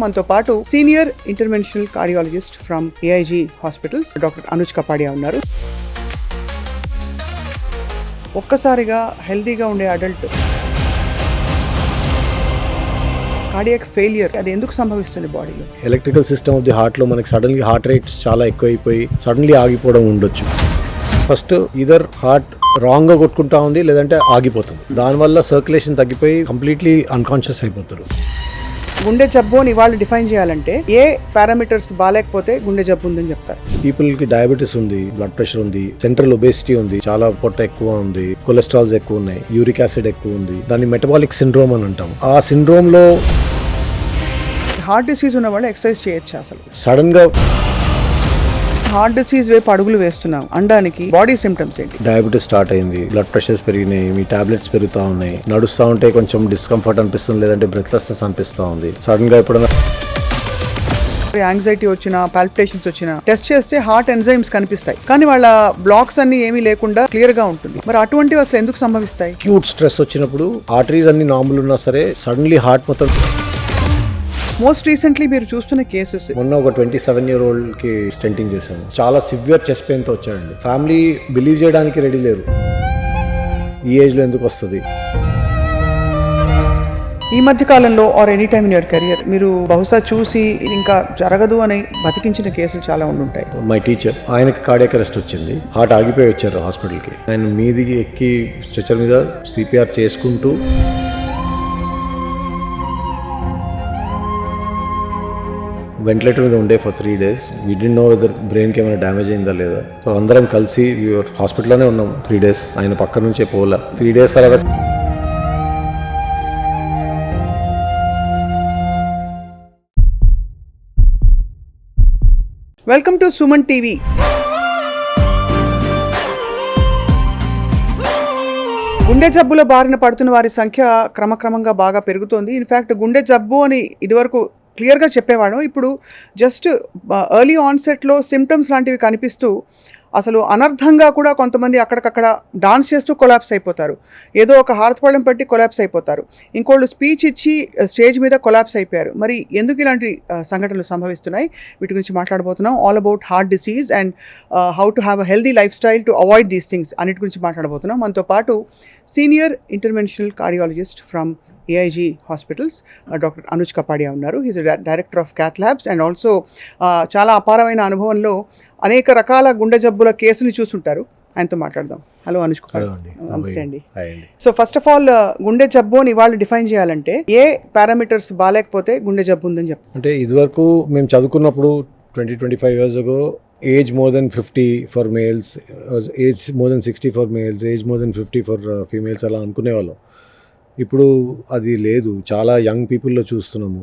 మనతో పాటు senior interventional cardiologist from AIG hospitals doctor Anuj Kapadia ఉన్నారు. ఒక్కసారిగా హెల్తీగా ఉండే అడల్ట్ కార్డియాక్ ఫెయిలియర్ అది ఎందుకు సంభవిస్తుంది బాడీలో? ఎలక్ట్రికల్ సిస్టమ్ ఆఫ్ ది హార్ట్లో మనకి సడన్లీ హార్ట్ రేట్స్ చాలా ఎక్కువైపోయి సడన్లీ ఆగిపోవడం ఉండొచ్చు. ఫస్ట్ ఇదర్ హార్ట్ రాంగ్గా కొట్టుకుంటా ఉంది, లేదంటే ఆగిపోతుంది. దానివల్ల సర్క్యులేషన్ తగ్గిపోయి కంప్లీట్లీ అన్కాన్షియస్ అయిపోతారు. గుండె జబ్బు అని వాళ్ళు డిఫైన్ చేయాలంటే ఏ పారామీటర్స్ బాగాలేకపోతే గుండె జబ్బు ఉందని చెప్తారు? పీపుల్కి డయాబెటీస్ ఉంది, బ్లడ్ ప్రెషర్ ఉంది, సెంట్రల్ ఒబేసిటీ ఉంది, చాలా పొట్ట ఎక్కువ ఉంది, కొలెస్ట్రాల్స్ ఎక్కువ ఉన్నాయి, యూరిక్ యాసిడ్ ఎక్కువ ఉంది. దాన్ని మెటబాలిక్ సిండ్రోమ్ అని అంటాం. ఆ సిండ్రోమ్ లో హార్ట్ డిసీజ్ ఉన్న వాళ్ళు ఎక్సర్సైజ్ చేయొచ్చు. అసలు సడన్ గా హార్ట్ డిసీజ్ వైపు అడుగులు వేస్తున్నాం అనడానికి బాడీ సిమ్టమ్స్ ఏంటి? డయాబెటీస్ స్టార్ట్ అయింది, బ్లడ్ ప్రెషర్స్ పెరిగినాయి, మీ టాబ్లెట్స్ పెరుగుతా ఉన్నాయి, నడుస్తూ ఉంటే కొంచెం డిస్కంఫర్ట్ అనిపిస్తుంది, లేదంటే బ్రెత్లెస్నెస్ అనిపిస్తూ ఉంది. సడన్ గా ఎప్పుడైనా యాంగ్జైటీ వచ్చినా, పాల్పిటేషన్స్ వచ్చినా టెస్ట్ చేస్తే హార్ట్ ఎంజైమ్స్ కనిపిస్తాయి, కానీ వాళ్ళ బ్లాక్స్ అన్ని ఏమీ లేకుండా క్లియర్ గా ఉంటుంది. మరి అటువంటివి అసలు ఎందుకు సంభవిస్తాయి? అక్యూట్ స్ట్రెస్ వచ్చినప్పుడు ఆర్టరీస్ అన్ని నార్మల్ ఉన్నా సరే సడన్లీ హార్ట్ మొత్తం. మోస్ట్ రీసెంట్లీ మీరు చూస్తున్న కేసెస్, మొన్న ఒక 27-year-old కి స్టెంటింగ్ చేశాను. చాలా సివియర్ చెస్ట్ పెయిన్ తో వచ్చాడండి. ఫ్యామిలీ బిలీవ్ చేయడానికి రెడీ లేరు, ఈ ఏజ్ లో ఎందుకు వస్తుంది. ఈ మధ్య కాలంలో or any time in your career మీరు బహుశా చూసి ఇంకా జరగదు అని బతికించిన కేసులు చాలా ఉండుంటాయి. మై టీచర్, ఆయనకి కార్డియాక్ అరెస్ట్ వచ్చింది, హార్ట్ ఆగిపోయి వచ్చారు హాస్పిటల్కి. ఆయన మీదికి ఎక్కి స్ట్రెచర్ మీద సిపిఆర్ చేసుకుంటూ వెంటిలేటర్ మీద ఉండే for 3 days. We do know whether బ్రెయిన్కి ఏమైనా డ్యామేజ్ అయిందా లేదా. సో అందరం కలిసి హాస్పిటల్లోనే ఉన్నాం 3 days. ఆయన పక్క నుంచే పోలా. 3 days తర్వాత వెల్కమ్ టు సుమన్ టీవీ. గుండె జబ్బుల బారిన పడుతున్న వారి సంఖ్య క్రమక్రమంగా బాగా పెరుగుతోంది. ఇన్ఫ్యాక్ట్ గుండె జబ్బు అని ఇదివరకు క్లియర్గా చెప్పేవాళ్ళం. ఇప్పుడు జస్ట్ ఎర్లీ ఆన్సెట్లో సిమ్టమ్స్ లాంటివి కనిపిస్తూ అసలు అనర్థంగా కూడా కొంతమంది అక్కడికక్కడ డాన్స్ చేస్తూ కొలాప్స్ అయిపోతారు, ఏదో ఒక హారతపళ్ళం పెట్టి కొలాప్స్ అయిపోతారు, ఇంకోళ్ళు స్పీచ్ ఇచ్చి స్టేజ్ మీద కొలాప్స్ అయిపోయారు. మరి ఎందుకు ఇలాంటి సంఘటనలు సంభవిస్తున్నాయి? వీటి గురించి మాట్లాడబోతున్నాం. All about heart disease and how to have a healthy life style to avoid these things అన్నిటి గురించి మాట్లాడబోతున్నాం. మనతో పాటు senior interventional cardiologist from AIG hospitals doctor Anuj Kapadia ఉన్నారు. He's director of cath labs and also చాలా అపారమైన అనుభవంలో అనేక రకాల గుండె జబ్బుల కేసులు చూసుంటారు. ఆయనతో మాట్లాడదాం. హలో అనుజ్ కపాడియా. నమస్తే అండి. సో ఫస్ట్ ఆఫ్ ఆల్ గుండె జబ్బు అని వాళ్ళు డిఫైన్ చేయాలంటే ఏ పారామీటర్స్ బాగాలేకపోతే గుండె జబ్బు ఉందని చెప్తారు? అంటే ఇదివరకు మేము చదువుకున్నప్పుడు 20-25 years ago age more than 50 for males, age more than 60 for males, age more than 50 for females అలా అనుకునేవాళ్ళం. ఇప్పుడు అది లేదు, చాలా యంగ్ పీపుల్లో చూస్తున్నాము.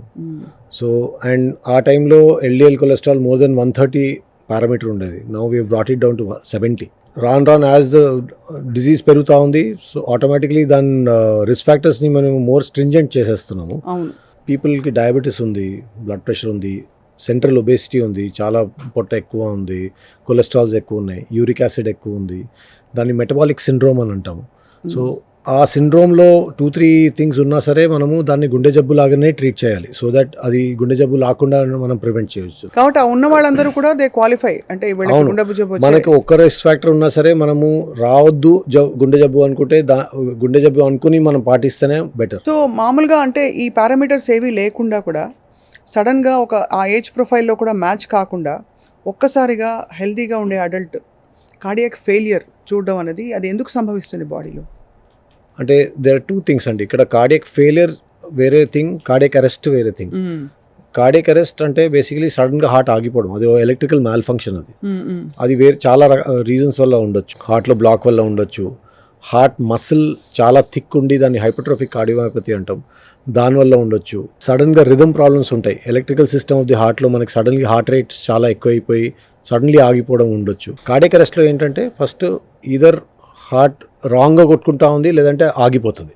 సో అండ్ ఆ టైంలో LDL cholesterol more than 130 parameter ఉండేది. Now we brought it down to 70. రాన్ యాజ్ ద డిజీజ్ పెరుగుతూ ఉంది, సో ఆటోమేటిక్లీ దాని రిస్క్ ఫ్యాక్టర్స్ని మనం మోర్ స్ట్రింజెంట్ చేసేస్తున్నాము. పీపుల్కి డయాబెటీస్ ఉంది, బ్లడ్ ప్రెషర్ ఉంది, సెంట్రల్ ఒబేసిటీ ఉంది, చాలా పొట్ట ఎక్కువ ఉంది, కొలెస్ట్రాల్స్ ఎక్కువ ఉన్నాయి, యూరిక్ యాసిడ్ ఎక్కువ ఉంది. దాన్ని మెటబాలిక్ సిండ్రోమ్ అని అంటాము. సో ఆ సిండ్రోమ్లో 2-3 థింగ్స్ ఉన్నా సరే మనము దాన్ని గుండె జబ్బు లాగానే ట్రీట్ చేయాలి, సో దట్ అది గుండె జబ్బు లాకుండా మనం ప్రివెంట్ చేయవచ్చు. కాబట్టి ఉన్న వాళ్ళందరూ కూడా దే క్వాలిఫై. అంటే మనకి ఒక్క రిస్క్ ఫ్యాక్టర్ ఉన్నా సరే మనము రావద్దు గుండె జబ్బు అనుకుంటే గుండె జబ్బు అనుకుని మనం పాటిస్తేనే బెటర్. సో మామూలుగా అంటే ఈ పారామీటర్స్ ఏవి లేకుండా కూడా సడన్గా ఒక ఆ ఏజ్ ప్రొఫైల్లో కూడా మ్యాచ్ కాకుండా ఒక్కసారిగా హెల్తీగా ఉండే అడల్ట్ కార్డియాక్ ఫెయిలియర్ చూడడం అనేది అది ఎందుకు సంభవిస్తుంది బాడీలో? అంటే దేర్ ఆర్ 2 things అండి. ఇక్కడ కార్డియాక్ ఫెయిలియర్ వేరే థింగ్, కార్డియాక్ అరెస్ట్ వేరే థింగ్. కార్డియాక్ అరెస్ట్ అంటే బేసికలీ సడన్గా హార్ట్ ఆగిపోవడం, అది ఎలక్ట్రికల్ మ్యాల్ ఫంక్షన్. అది వేరే చాలా రీజన్స్ వల్ల ఉండొచ్చు. హార్ట్లో బ్లాక్ వల్ల ఉండొచ్చు, హార్ట్ మసిల్ చాలా థిక్ ఉండి దాన్ని హైపర్ట్రోఫిక్ కార్డియోమయోపతి అంటాం, దానివల్ల ఉండొచ్చు. సడన్గా రిథమ్ ప్రాబ్లమ్స్ ఉంటాయి. ఎలక్ట్రికల్ సిస్టమ్ ఆఫ్ ది హార్ట్లో మనకి సడన్గా హార్ట్ రేట్స్ చాలా ఎక్కువైపోయి సడన్లీ ఆగిపోవడం ఉండొచ్చు. కార్డియాక్ అరెస్ట్లో ఏంటంటే ఫస్ట్ ఇదర్ హార్ట్ రాంగ్గా కొట్టుకుంటా ఉంది, లేదంటే ఆగిపోతుంది.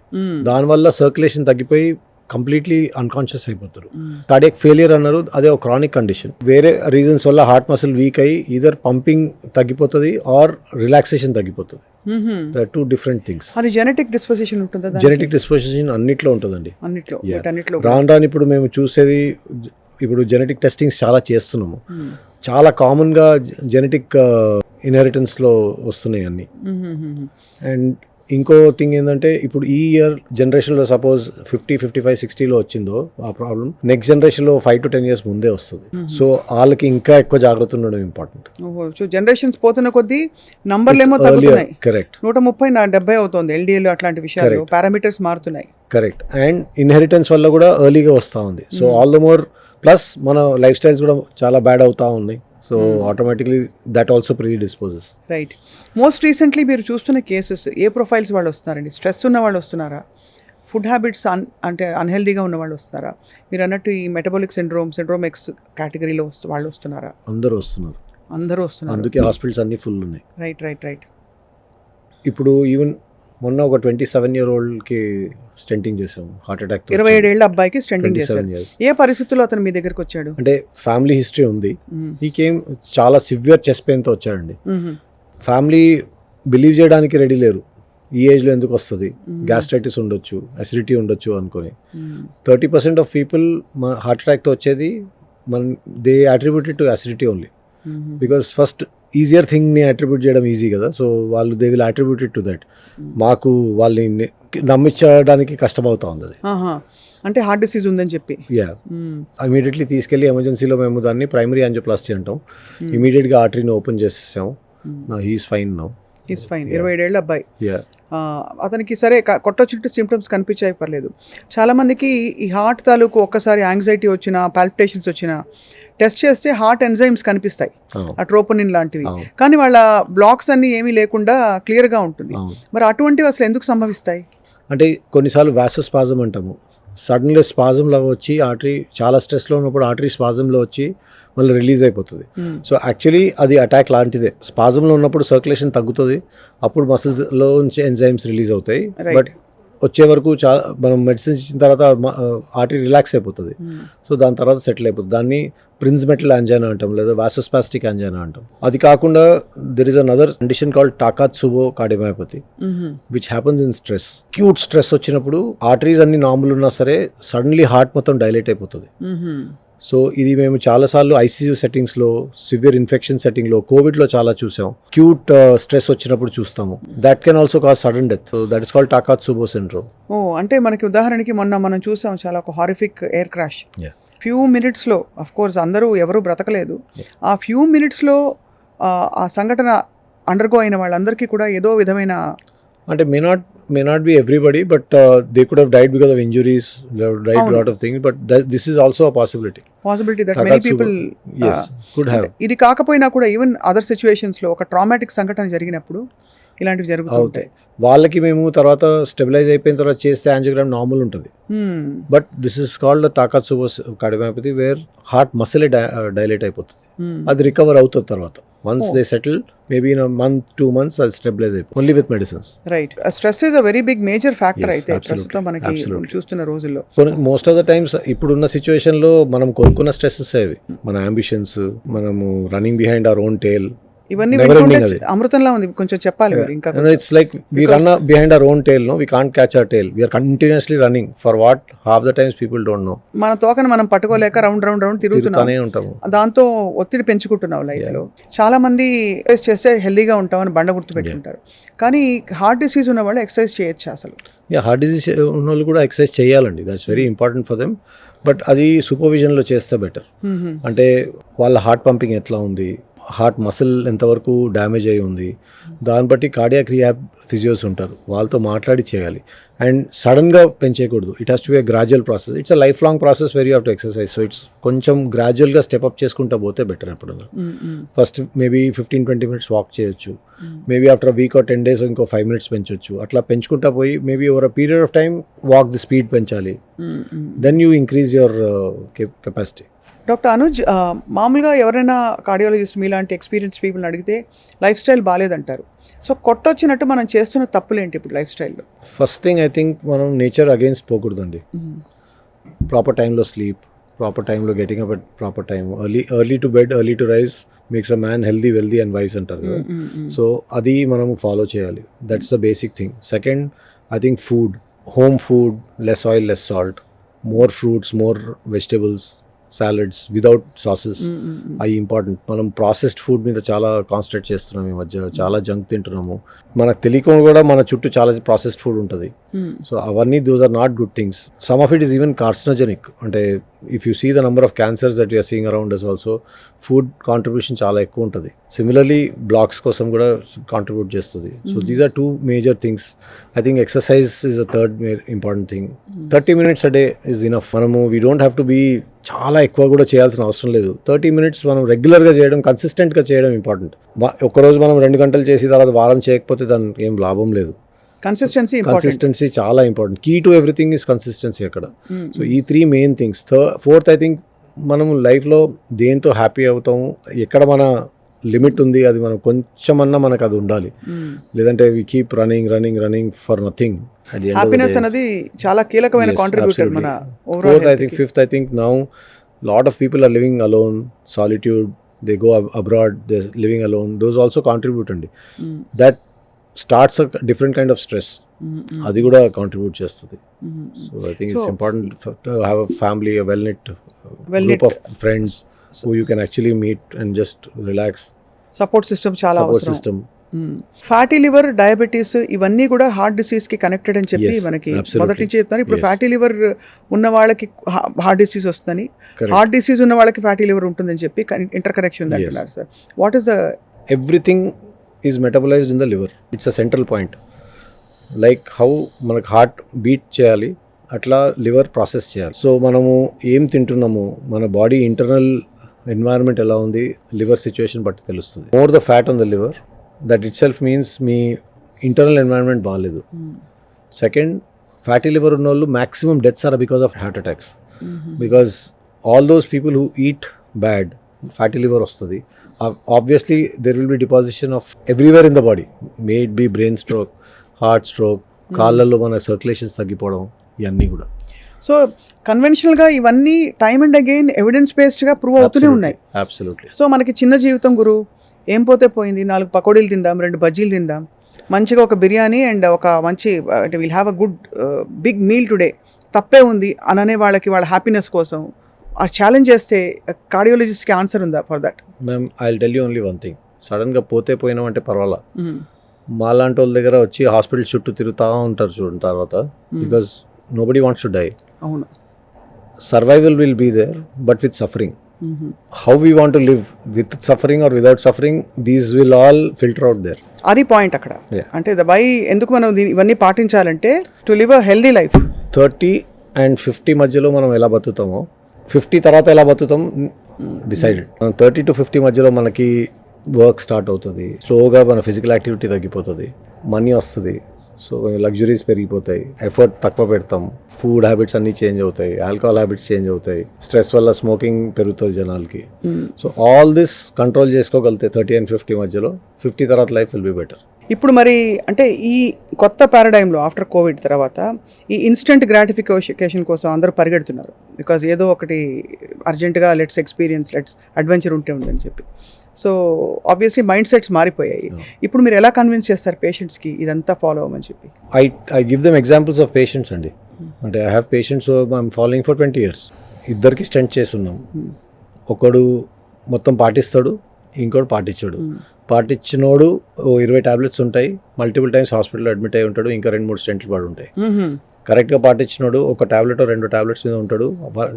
దానివల్ల సర్క్యులేషన్ తగ్గిపోయి కంప్లీట్లీ అన్కాన్షియస్ అయిపోతారు. కార్డియాక్ ఫెయిలియర్ అన్నారు, అదే ఒక క్రానిక్ కండిషన్. వేరే రీజన్స్ వల్ల హార్ట్ మసిల్ వీక్ అయ్యి ఈదర్ పంపింగ్ తగ్గిపోతుంది ఆర్ రిలాక్సేషన్ తగ్గిపోతుంది. There are 2 different things. అది జెనెటిక్ డిస్పోజిషన్ ఉంటుందా? జెనెటిక్ డిస్పోజిషన్ అన్నిట్లో ఉంటుందండి. అన్నిట్లో రాను ఇప్పుడు మేము చూసేది ఇప్పుడు జెనెటిక్ టెస్టింగ్స్ చాలా చేస్తున్నాము. చాలా కామన్గా జెనెటిక్ ఇన్హెరిటెన్స్లో వస్తున్నాయి అన్నీ. అండ్ ఇంకో థింగ్ ఏంటంటే ఇప్పుడు ఈ ఇయర్ జనరేషన్లో సపోజ్ 50-55-60లో వచ్చిందో ఆ ప్రాబ్లం, నెక్స్ట్ జనరేషన్లో 5 to 10 years ముందే వస్తుంది. సో వాళ్ళకి ఇంకా ఎక్కువ జాగ్రత్త ఉండడం ఇంపార్టెంట్. సో జనరేషన్స్ పోతున్న కొద్దీ నంబర్లు ఏమో తగ్గుతున్నాయి. కరెక్ట్. 130-70 అవుతుంది ఎల్డిఎల్ అట్లాంటి విషయాలు, పారామీటర్స్ మారుతున్నాయి. కరెక్ట్. అండ్ ఇన్హెరిటెన్స్ వల్ల కూడా ఎర్లీగా వస్తూ ఉంది. So all the more plus మన లైఫ్ స్టైల్స్ కూడా చాలా బ్యాడ్ అవుతూ ఉన్నాయి. So automatically that also predisposes. Right. Most recently మీరు చూస్తున్న కేసెస్ ఏ ప్రొఫైల్స్ వాళ్ళు వస్తున్నారండి? స్ట్రెస్ ఉన్న వాళ్ళు వస్తున్నారా? ఫుడ్ హ్యాబిట్స్ అంటే అన్హెల్దీగా ఉన్న వాళ్ళు వస్తున్నారా? మీరు అన్నట్టు ఈ మెటబాలిక్ సిండ్రోమ్ ఎక్స్ కేటగిరీలో వాళ్ళు వస్తున్నారా? అందరూ వస్తున్నారు. అందుకే హాస్పిటల్స్ అన్నీ ఫుల్ ఉన్నాయి. రైట్. ఇప్పుడు ఈవెన్ మొన్న ఒక 27-year-oldకి స్టెంటింగ్ చేసాము, హార్ట్ అటాక్. 27 ఏళ్ల అబ్బాయికి స్టెంటింగ్ చేశారు. ఏ పరిస్థితుల్లో అతను మీ దగ్గరికి వచ్చాడు? అంటే ఫ్యామిలీ హిస్టరీ ఉంది. ఈకేం చాలా సివియర్ చెస్ట్ పెయిన్తో వచ్చాడండి. ఫ్యామిలీ బిలీవ్ చేయడానికి రెడీ లేరు, ఈ ఏజ్లో ఎందుకు వస్తుంది, గ్యాస్ట్రైటిస్ ఉండొచ్చు, అసిడిటీ ఉండొచ్చు అనుకొని. 30% ఆఫ్ పీపుల్ హార్ట్ అటాక్తో వచ్చేది they attributed to acidity only. Because first easier థింగ్ని అట్రిబ్యూట్ చేయడం ఈజీ కదా, సో వాళ్ళు they will attributed to that. మాకు వాళ్ళని నమ్మించడానికి కష్టమవుతా ఉంది అది. అంటే హార్ట్ డిసీజ్ ఉందని చెప్పి ఇమీడియట్లీ తీసుకెళ్ళి ఎమర్జెన్సీలో మేము దాన్ని ప్రైమరీ యాంజియోప్లాస్టీ అంటాం. ఇమీడియట్గా ఆర్టరీని ఓపెన్ చేసేసాము. He's fine now. 27 ఏళ్ల అబ్బాయి. అతనికి సరే కొట్టొచ్చినట్టు సిమ్టమ్స్ కనిపించాయి, పర్లేదు. చాలామందికి ఈ హార్ట్ తాలూకు ఒక్కసారి యాంగ్జైటీ వచ్చినా, పాల్పిటేషన్స్ వచ్చినా టెస్ట్ చేస్తే హార్ట్ ఎంజైమ్స్ కనిపిస్తాయి, ఆ ట్రోపోనిన్ లాంటివి. కానీ వాళ్ళ బ్లాక్స్ అన్ని ఏమీ లేకుండా క్లియర్గా ఉంటుంది. మరి అటువంటివి అసలు ఎందుకు సంభవిస్తాయి? అంటే కొన్నిసార్లు వాసోస్పాజం అంటాము. సడన్గా స్పాజంలో వచ్చి ఆర్టరీ చాలా స్ట్రెస్లో ఉన్నప్పుడు ఆర్టరీ స్పాజంలో వచ్చి మళ్ళీ రిలీజ్ అయిపోతుంది. సో యాక్చువల్లీ అది అటాక్ లాంటిదే. స్పాజంలో ఉన్నప్పుడు సర్క్యులేషన్ తగ్గుతుంది, అప్పుడు మసిల్స్లో నుంచి ఎంజైమ్స్ రిలీజ్ అవుతాయి. బట్ వచ్చే వరకు చాలా మనం మెడిసిన్స్ ఇచ్చిన తర్వాత ఆర్టరీ రిలాక్స్ అయిపోతుంది. సో దాని తర్వాత సెటిల్ అయిపోతుంది. దాన్ని ప్రిన్స్మెటల్ యాంజైనా అంటాం, లేదా వాసోస్పాస్టిక్ యాంజైనా అంటాం. అది కాకుండా there is another condition called Takotsubo cardiomyopathy, which happens in stress. Acute stress వచ్చినప్పుడు ఆర్టరీస్ అన్ని నార్మల్ ఉన్నా సరే సడన్లీ హార్ట్ మొత్తం డైలేట్ అయిపోతుంది. సో ఇది మేము చాలాసార్లు ఐసీయూ సెట్టింగ్స్లో, సివియర్ ఇన్ఫెక్షన్ సెట్టింగ్లో, కోవిడ్లో చాలా చూసాం. క్యూట్ స్ట్రెస్ వచ్చినప్పుడు చూస్తాము. That can also cause sudden death. So that is called Takotsubo syndrome. అంటే మనకి ఉదాహరణకి మొన్న మనం చూసాం చాలా ఒక హారిఫిక్ ఎయిర్ క్రాష్. ఫ్యూ మినిట్స్లో, అఫ్ కోర్స్ అందరూ ఎవరు బ్రతకలేదు, ఆ ఫ్యూ మినిట్స్లో ఆ సంఘటన అండర్గో అయిన వాళ్ళందరికీ కూడా ఏదో విధమైన, అంటే may not be everybody, but they could have died because of injuries, they have died a lot of things, but this is also a possibility that many people could have. ఇది కాకపోయినా కూడా even other సిచ్యువేషన్స్లో ఒక traumatic సంఘటన జరిగినప్పుడు ఇలాంటివి జరుగుతూ ఉంటాయి. వాళ్ళకి మేము తర్వాత స్టెబిలైజ్ అయిపోయిన తర్వాత చేస్తే యాంజియోగ్రామ్ నార్మల్ ఉంటుంది. But this is called the Takotsubo cardiomyopathy, where heart muscle dilate అయిపోతుంది. అది రికవర్ అవుతుంది తర్వాత. Once they settle, maybe in a month, 2 months, I'll stabilize it only with medicines. Right. Stress is a very big major factor. అయితే ప్రస్తుతం మనకి చూస్తున్న రోజుల్లో most of the times ఇప్పుడున్న సిచ్యువేషన్ లో మనం కోరుకున్న స్ట్రెస్సెస్ అవి, మన అంబిషన్స్, మనము రన్నింగ్ బిహైండ్ అవర్ ఓన్ టేల్, ఇవన్నీ అమృతంలా ఉంది. కొంచెం చెప్పాలి ఇంకా. It's like we run behind our own tail, no, we can't catch our tail, we are continuously running for what half the times people don't know. మన తోకను మనం పట్టుకోలేక round తిరుగుతూనే ఉంటాము. దాంతో ఒత్తిడి పెంచుకుంటున్నాం లైఫ్ లో. చాలా మంది ఎక్సర్సైజ్ చేస్తే హెల్దీగా ఉంటామని బండ గుర్తు పెట్టుకుంటారు, కానీ హార్ట్ డిసీజ్ ఉన్న వాళ్ళు ఎక్సర్సైజ్ చేయొచ్చు అసలు? హార్ట్ డిసీజ్ ఉన్న వాళ్ళు కూడా ఎక్సర్సైజ్ చేయాలండి, that's very important for them. But అది సూపర్విజన్లో చేస్తే బెటర్. అంటే వాళ్ళ హార్ట్ పంపింగ్ ఎట్లా ఉంది, హార్ట్ మసిల్ ఎంతవరకు డ్యామేజ్ అయి ఉంది, దాన్ని బట్టి కార్డియాక్ రిహాబ్ ఫిజియోస్ ఉంటారు, వాళ్ళతో మాట్లాడి చేయాలి. అండ్ సడన్గా పెంచేయకూడదు. It has to be a gradual process. It's a life long process very have to exercise. So it's కొంచెం గ్రాడ్యువల్గా స్టెప్అప్ చేసుకుంటూ పోతే బెటర్. ఎప్పుడన్నా ఫస్ట్ మేబీ 15-20 minutes వాక్ చేయొచ్చు, maybe after week or 10 days ఇంకో 5 minutes పెంచవచ్చు. అట్లా పెంచుకుంటా పోయి maybe over a period of time walk the speed పెంచాలి. Then you increase your capacity. Doctor Anuj, మామూలుగా ఎవరైనా కార్డియాలజిస్ట్ మీలాంటి ఎక్స్పీరియన్స్ పీపుల్ని అడిగితే లైఫ్ స్టైల్ బాగాలేదంటారు. సో కొట్టొచ్చినట్టు మనం చేస్తున్న తప్పులేంటి ఇప్పుడు లైఫ్ స్టైల్లో? ఫస్ట్ థింగ్ ఐ థింక్ మనం నేచర్ అగేన్స్ట్ పోకూడదండి. ప్రాపర్ టైంలో స్లీప్, ప్రాపర్ టైంలో getting up at proper time, early to bed early to rise makes a man healthy, wealthy and wise అంటారు కదా. సో అది మనం ఫాలో చేయాలి. That's the basic thing. Second, I think food, home food, less oil, less salt, more fruits, more vegetables, salads without sauces అవి important. మనం processed food మీద చాలా concentrate చేస్తున్నాం ఈ మధ్య, చాలా జంక్ తింటున్నాము. మనకు తెలియకుండా కూడా మన చుట్టూ చాలా ప్రాసెస్డ్ ఫుడ్ ఉంటుంది. సో అవన్నీ those are not good things. Some of it is even carcinogenic. అంటే if you see the number of cancers that you're seeing around us also food contribution చాలా ఎక్కువ ఉంటుంది. సిమిలర్లీ బ్లాక్స్ కోసం కూడా contribute చేస్తుంది. So these are two major things. I think exercise is a third important thing. 30 minutes a day is enough. మనము we don't have to be చాలా ఎక్కువ కూడా చేయాల్సిన అవసరం లేదు. 30 minutes మనం రెగ్యులర్గా చేయడం, కన్సిస్టెంట్గా చేయడం ఇంపార్టెంట్. ఒక్కరోజు మనం 2 గంటలు చేసి తర్వాత వారం చేయకపోతే దానికి ఏం లాభం లేదు. కన్సిస్టెన్సీ చాలా important. Key to everything is consistency అక్కడ. సో ఈ 3 main things. Fourth I think మనము లైఫ్లో దేంతో హ్యాపీ అవుతాము, ఎక్కడ మన లిమిట్ ఉంది, అది మనం కొంచెమన్నా మనకు అది ఉండాలి. లేదంటే we keep running for nothing. Happiness అనేది చాలా కీలకమైన కాంట్రిబ్యూటర్ మన overall. Fourth, I think. Fifth, I think now lot of people are living alone, solitude. They go abroad, they're living alone. Those also contribute అండి. That starts a different kind of stress. అది కూడా contribute చేస్తుంది. So I think it's important to have a family, a well-knit group of friends who you can actually meet and just relax. Support system చాలా అవసరం. System. Fatty liver, diabetes ఇవన్నీ కూడా heart disease కి connected అని చెప్పి మనకి మొదటి నుంచి చెప్తాను. ఇప్పుడు ఫ్యాటీ లివర్ ఉన్న వాళ్ళకి హార్ట్ డిసీజ్ వస్తుందని, హార్ట్ డిసీజ్ ఉన్న వాళ్ళకి ఫ్యాటీ లివర్ ఉంటుందని చెప్పి ఇంటర్ కనెక్షన్ అంటున్నారు sir. What is the everything is metabolized in the liver. It's a central point. Like how మనకు హార్ట్ బీట్ చేయాలి, అట్లా లివర్ ప్రాసెస్ చేయాలి. సో మనము ఏం తింటున్నాము, మన బాడీ ఇంటర్నల్ ఎన్వైరన్మెంట్ ఎలా ఉంది, లివర్ సిచ్యువేషన్ బట్టి తెలుస్తుంది. More the fat on the liver, that itself means మీ ఇంటర్నల్ ఎన్వైరన్మెంట్ బాగాలేదు. సెకండ్, ఫ్యాటీ లివర్ ఉన్న వాళ్ళు maximum deaths are because of heart attacks. Because all those people who eat bad, fatty liver వస్తుంది. Obviously there will be deposition of everywhere in the body. May it be brain stroke, heart stroke, కాళ్ళల్లో మన సర్క్యులేషన్స్ తగ్గిపోవడం, ఇవన్నీ కూడా. So కన్వెన్షనల్గా ఇవన్నీ time and again evidence బేస్డ్గా prove అవుతూనే ఉన్నాయి. అబ్సల్యూట్లీ. సో మనకి చిన్న జీవితం గురు, ఏం పోతే పోయింది, 4 పకోడీలు తిందాం, 2 బజ్జీలు తిందాం, మంచిగా ఒక బిర్యానీ అండ్ ఒక మంచి అంటే will have a good big meal today, తప్పే ఉంది అననే వాళ్ళకి వాళ్ళ హ్యాపీనెస్ కోసం ఆ ఛాలెంజ్ చేస్తే కార్డియాలజిస్ట్కి ఆన్సర్ ఉందా for that? Ma'am, I will tell you only one thing. సడన్గా పోతే పోయినామంటే పర్వాలా. మాలాంటి వాళ్ళ దగ్గర వచ్చి హాస్పిటల్ చుట్టూ తిరుగుతూ ఉంటారు చూడండి తర్వాత, because nobody wants to die. అవును. Survival will be there but with suffering. How we want to live, with suffering or without suffering, these will all filter out there. అది పాయింట్ అక్కడ. అంటే ద వై ఎందుకు మనం ఇవన్నీ పాటించాలంటే to live a healthy life. 30 and 50 మధ్యలో మనం ఎలా బతుకుతామో, 50 తర్వాత ఎలా బతుకుతాం డిసైడెడ్. 30 to 50 మధ్యలో మనకి వర్క్ స్టార్ట్ అవుతుంది, స్లోగా మన ఫిజికల్ యాక్టివిటీ తగ్గిపోతుంది, మనీ వస్తుంది, సో లగ్జరీస్ పెరిగిపోతాయి, ఎఫర్ట్ తక్కువ పెడతాం, ఫుడ్ హ్యాబిట్స్ అన్నీ చేంజ్ అవుతాయి, ఆల్కహాల్ హ్యాబిట్స్ చేంజ్ అవుతాయి, స్ట్రెస్ వల్ల స్మోకింగ్ పెరుగుతుంది జనాలకి. సో ఆల్ దిస్ కంట్రోల్ చేసుకోగలితే 30 and 50 మధ్యలో, 50 తర్వాత లైఫ్ విల్ బి బెటర్. ఇప్పుడు మరి అంటే ఈ కొత్త పారాడైమ్లో ఆఫ్టర్ కోవిడ్ తర్వాత ఈ ఇన్స్టెంట్ గ్రాటిఫికేషన్ కోసం అందరూ పరిగెడుతున్నారు. బికాజ్ ఏదో ఒకటి అర్జెంటుగా లెట్స్ ఎక్స్పీరియన్స్, లెట్స్ అడ్వెంచర్ ఉంటే ఉందని చెప్పి. సో ఆబ్వియస్లీ మైండ్ సెట్స్ మారిపోయాయి. ఇప్పుడు మీరు ఎలా కన్విన్స్ చేస్తారు పేషెంట్స్కి ఇదంతా ఫాలో అవ్వమని చెప్పి? I give them examples of patients అండి. అంటే I have patients I'm following for 20 years. ఇద్దరికి స్టెంట్ చేస్తున్నాం. ఒకడు మొత్తం పాటిస్తాడు, ఇంకోటి పాటించాడు. పాటించినోడు 20 టాబ్లెట్స్ ఉంటాయి, మల్టిపుల్ టైమ్స్ హాస్పిటల్లో అడ్మిట్ అయి ఉంటాడు, ఇంకా 2-3 స్టెంట్లు పడి ఉంటాయి. కరెక్ట్గా పాటించినోడు ఒక టాబ్లెట్ 2 టాబ్లెట్స్ మీద ఉంటాడు,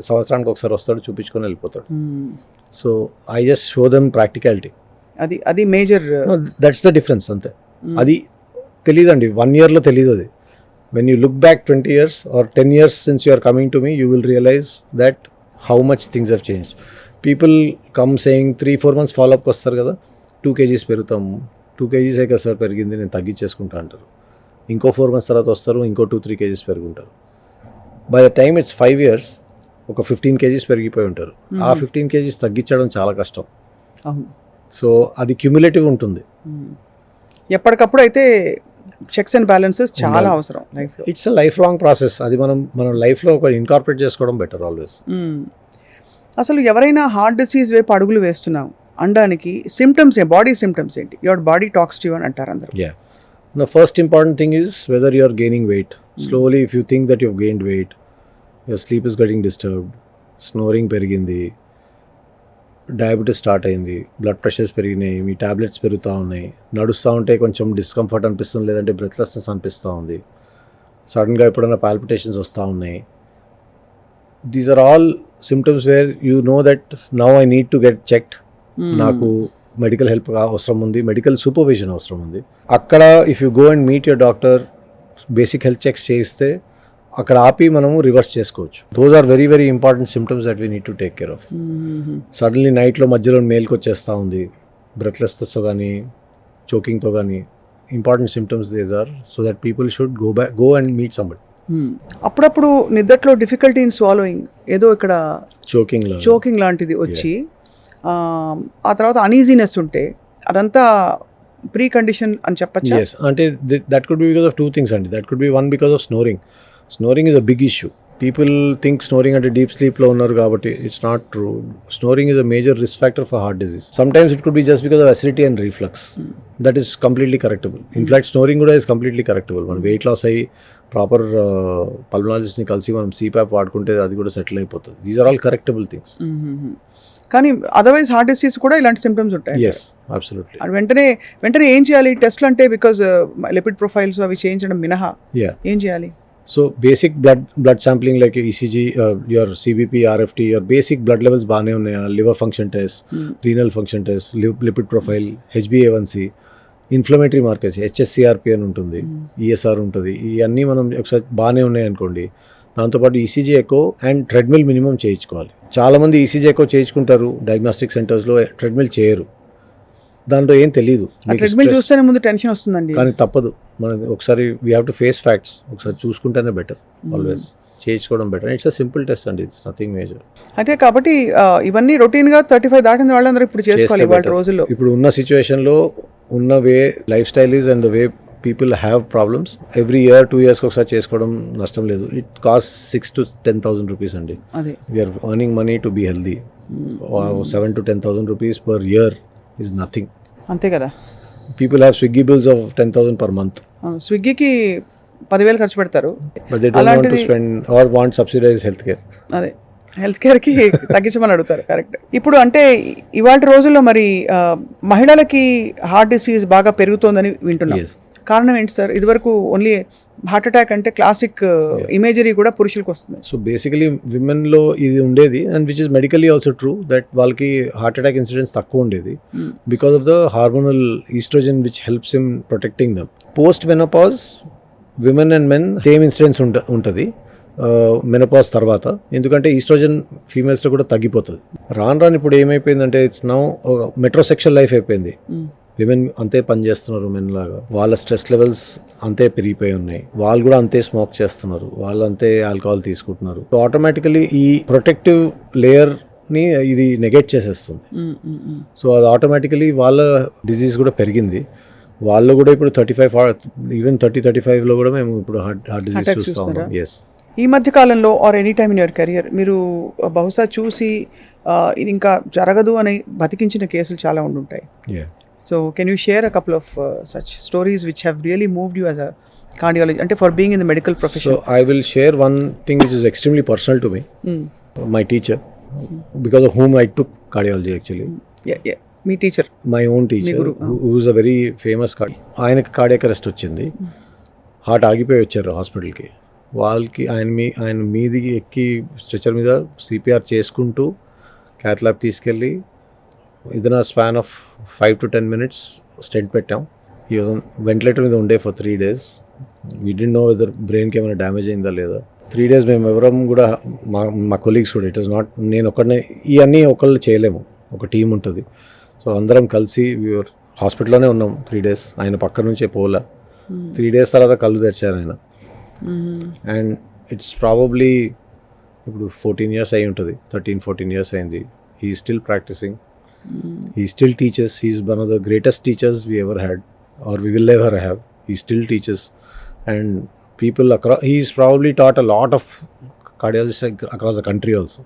సంవత్సరానికి ఒకసారి వస్తాడు, చూపించుకొని వెళ్ళిపోతాడు. So I just show them practicality. అది మేజర్, దట్స్ ద డిఫరెన్స్ అంతే. అది తెలియదండి, 1 yearలో తెలియదు అది. When you look back 20 years or 10 years since you are coming to me, you will realize that how much things have changed. People come saying 3-4 months follow-up వస్తారు కదా, 2 kgs పెరుగుతాము, 2 kgs కదా sir పెరిగింది, నేను తగ్గించేసుకుంటా అంటారు. ఇంకో 4 months తర్వాత వస్తారు, ఇంకో 2-3 kgs పెరుగుంటారు. By the time it's 5 years ఒక 15 kgs పెరిగిపోయి ఉంటారు. ఆ 15 kgs తగ్గించడం చాలా కష్టం. సో అది క్యుములేటివ్ ఉంటుంది. ఎప్పటికప్పుడు అయితే చెక్స్ అండ్ బ్యాలెన్సెస్ చాలా అవసరం లైఫ్లో. It's a life long process. అది మన లైఫ్లో ఒక ఇన్కార్పొరేట్ చేసుకోవడం బెటర్ ఆల్వేస్. అసలు ఎవరైనా హార్ట్ డిసీజ్ వైపు అడుగులు వేస్తున్నాం అనడానికి సిమ్టమ్స్, బాడీ సిమ్టమ్స్ ఏంటి? Your body talks to you అని అంటారు అందరూ. The first important thing is whether you are gaining weight. Slowly, if you think that you've gained weight, your sleep is getting disturbed, snoring పెరిగింది, diabetes start అయింది, blood pressures పెరిగినాయి, మీ tablets పెరుగుతూ ఉన్నాయి, నడుస్తూ ఉంటే కొంచెం డిస్కంఫర్ట్ అనిపిస్తుంది, లేదంటే బ్రెత్లెస్నెస్ అనిపిస్తూ ఉంది, సడన్గా ఎప్పుడైనా పాల్పిటేషన్స్ వస్తూ ఉన్నాయి. These are all symptoms where you know that now I need to get checked. నాకు మెడికల్ హెల్ప్ అవసరం ఉంది, మెడికల్ సూపర్విజన్ అవసరం ఉంది. అక్కడ if you go and meet your doctor, basic health checks చేయిస్తే అక్కడ ఆపి మనము రివర్స్ చేసుకోవచ్చు. Those are very very important symptoms that we need to take care of. Suddenly నైట్లో మధ్యలో మేల్కి వచ్చేస్తూ ఉంది, బ్రెత్లెస్తో కానీ చోకింగ్తో కానీ, important symptoms these are, so that people should go and meet somebody. అప్పుడప్పుడు నిద్రలో డిఫికల్టీ ఇన్ స్వాలోయింగ్, ఏదో ఇక్కడ చోకింగ్ లాంటిది వచ్చి ఆ తర్వాత అనీజీనెస్ ఉంటే అదంతా ప్రీ కండిషన్ అని చెప్పచ్చా? Yes, అంటే that could be because of two things అండి. That could be one because of snoring. Snoring is a big issue. People think snoring అంటే డీప్ స్లీప్లో ఉన్నారు కాబట్టి. It's not true. Snoring is a major risk factor for heart disease. Sometimes it could be just because of acidity and reflux. That is completely correctable. In fact snoring కూడా is completely correctable. మనం weight loss అయ్యి proper పల్మనాలజిస్ట్ని కలిసి మనం CPAP వాడుకుంటే అది కూడా settle అయిపోతుంది. These are all correctable things. కానీ అదర్వైజ్ హార్ట్ డిసీజ్ కూడా ఇలాంటి సిమ్టమ్స్ ఉంటాయి. Yes, absolutely. వెంటనే ఏం చేయాలి టెస్ట్లు అంటే? బికాజ్ లిపిడ్ ప్రొఫైల్స్ అవి చేయించడం మినహా ఏం చేయాలి? So basic blood sampling like ECG, your CBP, RFT, your basic blood levels బాగానే ఉన్నాయా, liver function test, renal function test, lipid profile, HbA1c, inflammatory markers, HSCRP అని ఉంటుంది, ESR ఉంటుంది. ఇవన్నీ మనం ఒకసారి బాగానే ఉన్నాయి అనుకోండి. దాంతోపాటు ECG echo and treadmill minimum చేయించుకోవాలి. చాలామంది ECG ఎకో చేయించుకుంటారు డయాగ్నోస్టిక్ సెంటర్స్లో, ట్రెడ్మిల్ చేయరు. దాంట్లో ఏం తెలియదు. ట్రెడ్మిల్ చూస్తేనే ముందు టెన్షన్ వస్తుందండి. కానీ తప్పదు, మనం ఒకసారి we have to face facts. ఒకసారి చూసుకుంటేనే బెటర్, ఆల్వేస్ చేయించుకోవడం better. It's a simple test అండి, ఇట్స్ నథింగ్ మేజర్. అయితే కాబట్టి ఇవన్నీ రొటీన్గా 35 దాటిన వాళ్ళందరూ ఇప్పుడు చేసుకోవాలి ఇవాళ రోజుల్లో. ఇప్పుడు ఉన్న సిచ్యువేషన్లో ఉన్న way life style is and the way people have problems. Every year 2 years ఒకసారి చేసుకోవడం నష్టం లేదు. ఇట్ కాస్ట్ 6,000 to 10,000 rupees అండి. We are earning money to be healthy. 7,000 to 10,000 rupees per year is nothing. అంతే కదా. People have Swiggy bills of 10,000 per month. స్విగ్గీకి 10,000 ఖర్చు పెడతారు. But they don't want to spend or want subsidized healthcare. అదే health కేర్కి తగ్గించమని అడుగుతారు. Correct. ఇప్పుడు అంటే ఇవాళ రోజుల్లో మరి మహిళలకి హార్ట్ డిసీజ్ బాగా పెరుగుతోందని వింటున్నాం. కారణం ఏంటి సార్? ఇదివరకు ఓన్లీ హార్ట్ అటాక్ అంటే క్లాసిక్ ఇమేజరీ కూడా పురుషులకు వస్తుంది. సో బేసికలీ విమెన్లో ఇది ఉండేది, and which is medically also true, that వాళ్ళకి హార్ట్ అటాక్ ఇన్సిడెంట్స్ తక్కువ ఉండేది because of the hormonal oestrogen which helps in protecting them. Post menopause women and men same incidents ఉంటుంది మెనోపాజ్ తర్వాత, ఎందుకంటే ఈస్ట్రోజన్ ఫీమేల్స్లో కూడా తగ్గిపోతుంది. రాను ఇప్పుడు ఏమైపోయిందంటే ఇట్స్ నౌ మెట్రోసెక్షువల్ లైఫ్ అయిపోయింది. విమెన్ అంతే పని చేస్తున్నారు మెన్ లాగా, వాళ్ళ స్ట్రెస్ లెవెల్స్ అంతే పెరిగిపోయి ఉన్నాయి, వాళ్ళు కూడా అంతే స్మోక్ చేస్తున్నారు, వాళ్ళు అంతే ఆల్కహాల్ తీసుకుంటున్నారు. సో ఆటోమేటికలీ ఈ ప్రొటెక్టివ్ లేయర్ని ఇది నెగెట్ చేసేస్తుంది. సో అది ఆటోమేటికలీ వాళ్ళ డిజీజ్ కూడా పెరిగింది. వాళ్ళు కూడా ఇప్పుడు 35 ఈవెన్ 30-35లో కూడా మేము ఇప్పుడు హార్ట్ డిజీజ్ చూస్తూ ఉన్నాం. ఎస్. ఈ మధ్య కాలంలో or any time in your career మీరు బహుశా చూసి ఇది ఇంకా జరగదు అని బతికించిన కేసులు చాలా ఉండుంటాయి. So can you share a couple of such stories which have really moved you as a cardiologist, ante for being in the medical profession? So I will share one thing which is extremely personal to me. My teacher, because of whom I took cardiology actually. Yeah. Me teacher. My own teacher, who is a very famous ఆయనకి cardiac arrest వచ్చింది. Heart ఆగిపోయి వచ్చారు హాస్పిటల్కి. వాళ్ళకి ఆయన మీదికి ఎక్కి stretcher మీద CPR చేసుకుంటూ క్యాత్ ల్యాబ్ తీసుకెళ్ళి ఇదన span of 5 to 10 minutes stent పెట్టాం. ఈ వెంటిలేటర్ మీద ఉండే for 3 days. We didn't know whether బ్రెయిన్కి ఏమైనా డ్యామేజ్ అయిందా లేదా. 3 days మేము ఎవరం కూడా మా కొలీగ్స్ కూడా, ఇట్ ఇస్ నాట్ నేను ఒక్కడనే, ఇవన్నీ ఒకళ్ళు చేయలేము, ఒక టీం ఉంటుంది. సో అందరం కలిసి హాస్పిటల్లోనే ఉన్నాం 3 days. ఆయన పక్క నుంచే పోలా. 3 days తర్వాత కళ్ళు తెరిచారు ఆయన. అండ్ ఇట్స్ ప్రాబబ్లీ ఇప్పుడు 14 years అయి ఉంటుంది, 13-14 years అయింది. He still practising. He still teaches. He's one of the greatest teachers we ever had or we will ever have. He still teaches, and people across, he's probably taught a lot of cardiologists across the country also.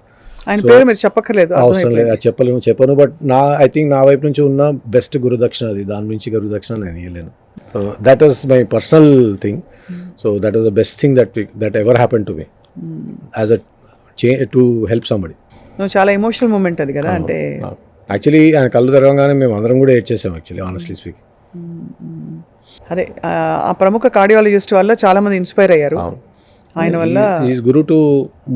ఆయన పేరు మీరు చెప్పక్కర్లేదు, అవసరం లేదు, చెప్పను. But I think నా వైపు నుంచి ఉన్న బెస్ట్ గురుదక్షిణ అది. దాని నుంచి గురుదక్షిణ నేను ఇవ్వలేను. So that was my personal thing. So that was the best thing that ever happen to me as a to help somebody. నువ్వు చాలా ఎమోషనల్ మూమెంట్ అది కదా, అంటే యాక్చువల్లీ ఆయన కళ్ళు తెరవగానే మేము అందరం కూడా ఏడ్చేసాం యాక్చువల్లీ, ఆనెస్ట్లీ స్పీక్. అదే ఆ ప్రముఖ కార్డియాలజిస్ట్ వల్ల చాలా మంది ఇన్స్పైర్ అయ్యారు ఆయన వల్ల. Is Guru to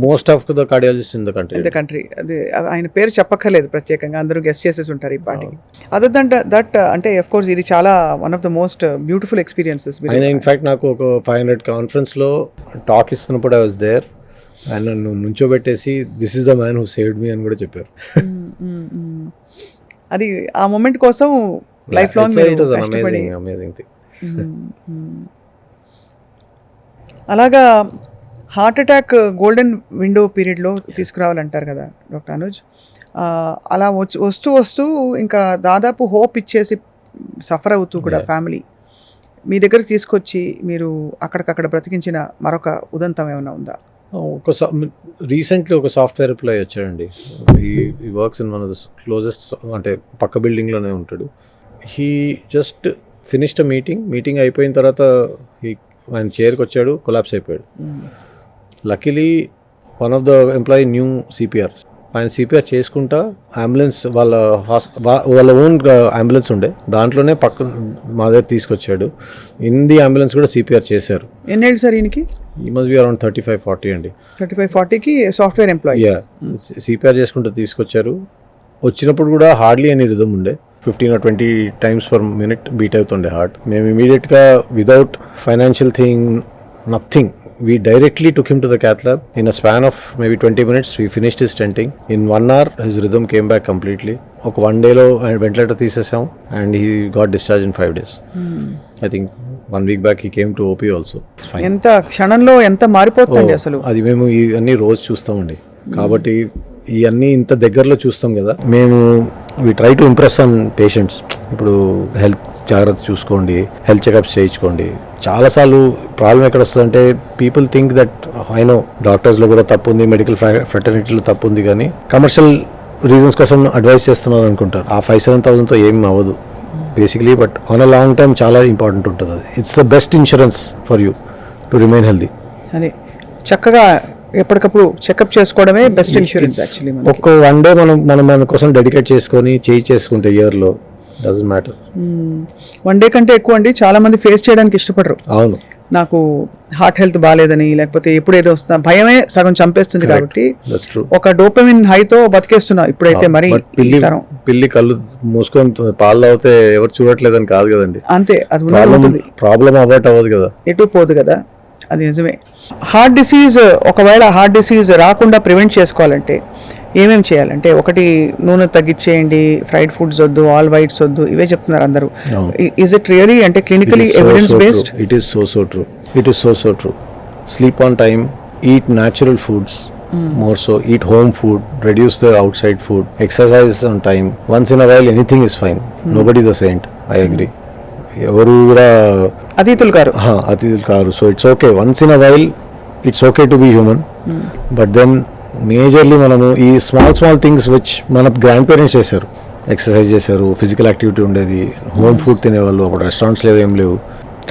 most of the cardiologist in the country. అదే ఆయన పేరు చెప్పక్కర్లేదు ప్రత్యేకంగా, అందరూ గెస్ట్ చేసేసి ఉంటారు ఈ పాటికి. అదర్ దన్ దట్ అంటే ఆఫ్ కోర్స్ ఇది చాలా one of the most beautiful experiences. ఆయన ఇన్ఫాక్ట్ నాకు ఒక 500 కాన్ఫరెన్స్లో టాక్ ఇస్తున్నప్పుడు ఐ వాజ్ దేర్, ఆయన నన్ను నుంచోబెట్టేసి this is the man who saved me అని కూడా చెప్పారు. అది ఆ మూమెంట్ కోసం లైఫ్ లాంగ్ అమేజింగ్ థింగ్. అలాగా హార్ట్ అటాక్ గోల్డెన్ విండో పీరియడ్లో తీసుకురావాలంటారు కదా డాక్టర్ అనుజ్. అలా వస్తూ వస్తూ ఇంకా దాదాపు హోప్ ఇచ్చేసి సఫర్ అవుతూ కూడా ఫ్యామిలీ మీ దగ్గరికి తీసుకొచ్చి మీరు అక్కడికక్కడ బ్రతికించిన మరొక ఉదంతం ఏమైనా ఉందా? రీసెంట్లీ ఒక సాఫ్ట్వేర్ ఎంప్లాయీ వచ్చాడండి. ఈ works in one of the closest, అంటే పక్క బిల్డింగ్లోనే ఉంటాడు. హీ జస్ట్ ఫినిష్డ్ మీటింగ్ అయిపోయిన తర్వాత ఆయన చైర్కి వచ్చాడు, కొలాప్స్ అయిపోయాడు. Luckily one of the employee new CPR. ఆయన సిపిఆర్ చేసుకుంటా అంబులెన్స్ వాళ్ళ ఓన్ అంబులెన్స్ ఉండే, దాంట్లోనే పక్కన మా దగ్గర తీసుకొచ్చాడు. హిందీ అంబులెన్స్ కూడా సిపిఆర్ చేశారు. ఎన్నేళ్ళు సార్ ఈయనకి? ఈ మస్ట్ బి అరౌండ్ 35-40 అండి. 35-40కి సాఫ్ట్వేర్ ఎంప్లాయీ. సిపిఆర్ చేసుకుంటూ తీసుకొచ్చారు. వచ్చినప్పుడు కూడా హార్డ్లీ అని రిథమ్ ఉండే, 15 or 20 times per minute beat అవుతుండే హార్ట్. మేము ఇమీడియట్గా without financial thing nothing, we directly took him to the cath lab. In a span of maybe 20 minutes we finished his stenting. In 1 hour his rhythm came back completely. ఒక 1 day లో ventilator తీసేసాం and he got discharged in 5 days. I think 1 week back he came to OP also. ఎంత క్షణంలో ఎంత మారిపోతుంది అసలు. అది మేము ఇవన్నీ రోజు చూస్తామండి, కాబట్టి ఇవన్నీ ఇంత దగ్గరలో చూస్తాం కదా. మేము we try to impress on patients. ఇప్పుడు హెల్త్ జాగ్రత్త చూసుకోండి, హెల్త్ చెకప్స్ చేయించుకోండి. చాలాసార్లు ప్రాబ్లం ఎక్కడ వస్తుందంటే people think that I know డాక్టర్స్లో కూడా తప్పు ఉంది, మెడికల్ ఫ్రెటర్నిటీలో తప్పు ఉంది, కానీ కమర్షియల్ రీజన్స్ కోసం అడ్వైస్ చేస్తున్నారు అనుకుంటారు. ఆ 5-7,000తో ఏమి అవ్వదు basically, but on a long term చాలా ఇంపార్టెంట్ ఉంటుంది. అది it's the best insurance for you to remain healthy. అదే చక్కగా ఎప్పటికప్పుడు చెకప్ చేసుకోవడమే బెస్ట్ ఇన్సూరెన్స్ యాక్చువల్లీ. ఒక్క 1 day మనం మన కోసం డెడికేట్ చేసుకొని చేసుకుంటే ఇయర్లో డజంట్ మ్యాటర్. 1 day కంటే ఎక్కువ అండి చాలా మంది ఫేస్ చేయడానికి ఇష్టపడరు. అవును, నాకు హార్ట్ హెల్త్ బాగాలేదని, లేకపోతే ఎప్పుడు ఏదో వస్తుందా భయమే సగం చంపేస్తుంది. కాబట్టి ఒక డోపమిన్ హైతో బతికేస్తున్నా ఇప్పుడైతే. మరి పిల్లి కళ్ళు మూసుకొని పాలు అవుతే ఎవరు చూడట్లేదని కాదు కదండి, అంతే. అది ప్రాబ్లం అవాయిడ్ అవ్వదు కదా, ఎటు పోదు కదా, అది నిజమే. హార్ట్ డిసీజ్, ఒకవేళ హార్ట్ డిసీజ్ రాకుండా ప్రివెంట్ చేసుకోవాలంటే ఏమేమి చేయాలంటే, ఒకటి నూనె తగ్గించేయండి, ఫ్రైడ్ ఫుడ్స్ వద్దు, ఆల్ వైట్స్ వద్దు, ఇవే చెప్తున్నారు అందరూ. ఈజ్ ఇట్ రియలీ అంటే clinically evidence based? It is so true. Sleep on time, eat natural foods, more so eat home food, reduce the outside food, exercise on time. Once in a while anything is fine. Nobody is a saint, I agree. ఎవరు కూడా అతిథులు కారు. So it's okay, once in a while it's okay to be human. But then majorly మనము ఈ small things which మన grandparents చేశారు, exercise చేశారు, physical activity ఉండేది, హోమ్ ఫుడ్ తినేవాళ్ళు, అప్పుడు రెస్టారెంట్స్ లేవు, ఏం లేవు,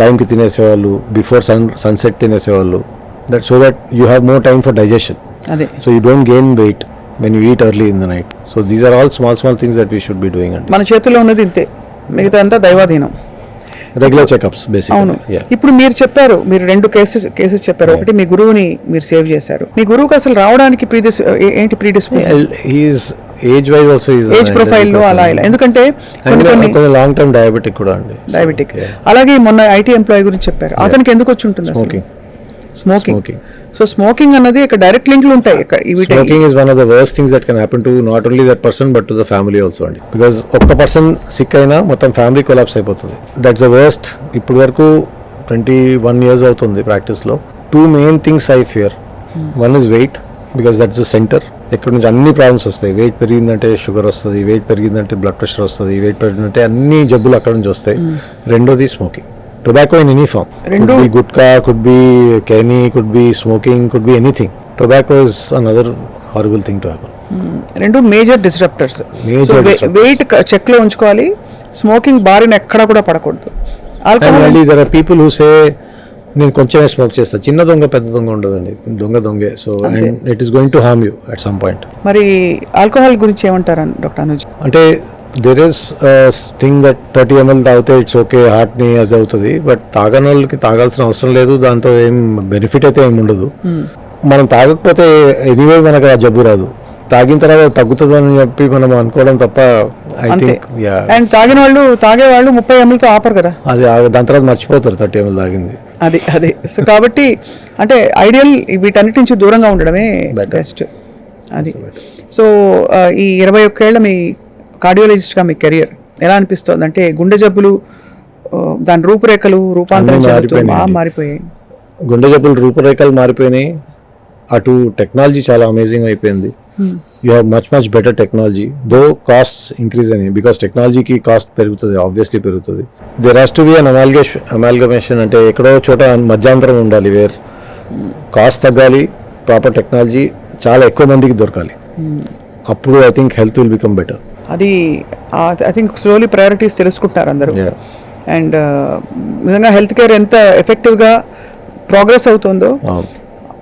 టైంకి తినేసేవాళ్ళు, బిఫోర్ సన్సెట్ తినేసేవాళ్ళు, that so that you have more time for digestion. So you don't gain weight when you eat early in the night. So these are all small things that we should be doing. మన చేతుల్లో ఉన్నది ఇంతే, మిగతా అంతా దైవాధీనం. Regular checkups basic. అవును. ఇప్పుడు మీరు చెప్పారు, మీరు 2 కేసెస్ చెప్పారు. ఒకటి మీ గురువుని మీరు సేవ్ చేశారు. మీ గురువుకి అసలు రావడానికి ఏంటి predisposition? Age wise also age profile లో అలా ఇలా, ఎందుకంటే కొన్ని లాంగ్ టర్మ్ డయాబెటిక్ కూడా అండి. డయాబెటిక్. అలాగే మొన్న ఐటీ ఎంప్లాయీ గురించి చెప్పారు, అతనికి ఎందుకు వచ్చి ఉంటుంది? స్మోకింగ్. సో స్మోకింగ్ అన్నది ఇక్కడ డైరెక్ట్ లింక్లు ఉంటాయి. Smoking is one of the worst things that can happen to not only that person but to the family also అండి. బికాజ్ ఒక్క పర్సన్ సిక్ అయినా మొత్తం ఫ్యామిలీ కొలాప్స్ అయిపోతుంది. That's the worst. ఇప్పటి వరకు 21 years అవుతుంది ప్రాక్టీస్లో. 2 main things I fear. One is weight, because that's the center. ఎక్కడి నుంచి అన్ని ప్రాబ్లమ్స్ వస్తాయి. వెయిట్ పెరిగిందంటే షుగర్ వస్తుంది, వెయిట్ పెరిగిందంటే బ్లడ్ ప్రెషర్ వస్తుంది, వెయిట్ పెరిగిందంటే అన్ని జబ్బులు అక్కడ నుంచి వస్తాయి. రెండోది smoking. Tobacco in any form. Could be gutka, could be canny, could be smoking, could be anything. Tobacco is another horrible thing to happen. రెండు మేజర్ డిస్రప్టర్స్. వెయిట్ చెక్ లో ఉంచుకోవాలి, స్మోకింగ్ బారిన ఎక్కడ కూడా పడకూడదు. And there are people who say నేను కొంచెమే smoke చేస్తాను. చిన్న దొంగ పెద్ద దొంగ ఉండదండి, దొంగే. So and it is going to harm you at some point. మరి ఆల్కహాల్ గురించి ఏమంటారు డాక్టర్ అనుజ్? అంటే there is thing that 30 ml తాగితే ఇట్స్ ఓకే, హార్ట్ని అది అవుతుంది. బట్ తాగని వాళ్ళకి తాగాల్సిన అవసరం లేదు, దాంతో ఏం బెనిఫిట్ అయితే ఏమి ఉండదు. మనం తాగకపోతే ఎనీవే మనకు ఆ జబ్బు రాదు, తాగిన తర్వాత తగ్గుతుందని చెప్పి మనం అనుకోవడం తప్ప. ఐ థింక్ అండ్ తాగేవాళ్ళు 30 ml తో ఆపరు కదా, అది దాని తర్వాత మర్చిపోతారు 30 ml తాగింది. అదే సో కాబట్టి అంటే ఐడియల్ వీటన్నిటి నుంచి దూరంగా ఉండడమే బెస్ట్. అది సో ఈ 21 ఏళ్ల మీ కార్డియాలజిస్ట్గా మీ కెరియర్ ఎలా అనిపిస్తుంది? అంటే గుండె జబ్బులు దాని రూపాంతరం మారిపోయాయి. గుండె జబ్బులు రూపురేఖలు మారిపోయినాయి. అటు టెక్నాలజీ చాలా అమేజింగ్ అయిపోయింది. You have much better technology. Though costs increase అయినాయి బికాస్ టెక్నాలజీకి కాస్ట్ పెరుగుతుంది, ఆబ్వియస్లీ పెరుగుతుంది. There has to be an amalgamation. అంటే ఎక్కడో చోట మధ్యాంతరం ఉండాలి, వేర్ కాస్ట్ తగ్గాలి, ప్రాపర్ టెక్నాలజీ చాలా ఎక్కువ మందికి దొరకాలి. అప్పుడు I think health will become better. అది ఐ థింక్ స్లోలీ ప్రయారిటీస్ తెలుసుకుంటున్నారు అందరూ. అండ్ నిజంగా హెల్త్ కేర్ ఎంత ఎఫెక్టివ్గా ప్రోగ్రెస్ అవుతుందో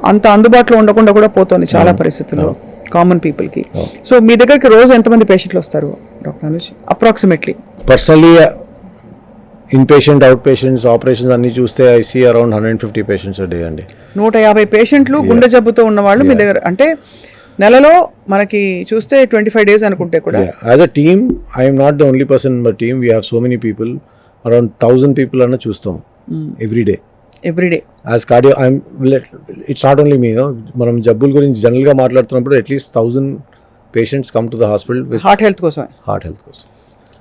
అంత అందుబాటులో ఉండకుండా కూడా పోతుంది చాలా పరిస్థితుల్లో కామన్ పీపుల్కి. సో మీ దగ్గరికి రోజు ఎంతమంది పేషెంట్లు వస్తారు doctor Anuj approximately? Personally in patient, out patients, operations అన్ని చూస్తే I see around 150 patients day అండి. 150 పేషెంట్లు గుండె జబ్బుతో ఉన్నవాళ్ళు మీ దగ్గర. అంటే నెలలో మనకి చూస్తే 25 days అనుకుంటే కూడా. As a team I'm not the only person in the team, we have so many people, around 1000 people అన్న చూస్తాం every day. As cardio it's not only me, మనం జబ్బుల గురించి జనరల్గా మాట్లాడుతున్నప్పుడు at least 1000 patients come to the hospital with heart health కోసం.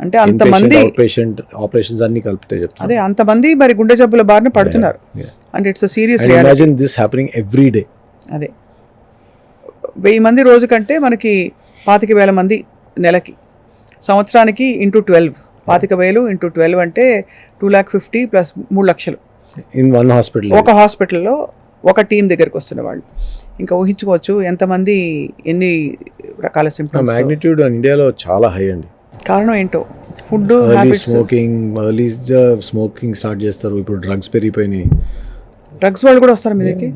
అంటే అంతమంది పేషెంట్ ఆపరేషన్స్ అన్ని కలిపితే చెప్తాను. అదే అంతమంది మరి గుండె జబ్బుల బారిన పడుతున్నారు. అంటే it's a serious reality. Imagine this happening every day. అదే 1000 మంది రోజు కంటే మనకి 25,000 మంది నెలకి, సంవత్సరానికి ఇంటూ 12, 25,000 ఇంటూ 12 అంటే 2,50,000 ప్లస్ 3 లక్షలు ఇన్ వన్ హాస్పిటల్. ఒక హాస్పిటల్లో ఒక టీం దగ్గరికి వస్తున్న వాళ్ళు ఇంకా ఊహించుకోవచ్చు ఎంతమంది ఎన్ని రకాల సింప్టమ్స్. మ్యాగ్నిట్యూడ్ ఇండియాలో చాలా హై అండి. కారణం ఏంటో ఫుడ్ ఎర్లీ స్మోకింగ్ స్టార్ట్ చేస్తారు. ఇప్పుడు డ్రగ్స్ పెరిగిపోయినాయి. డ్రగ్స్ వాళ్ళు కూడా వస్తారు మీ దగ్గరికి?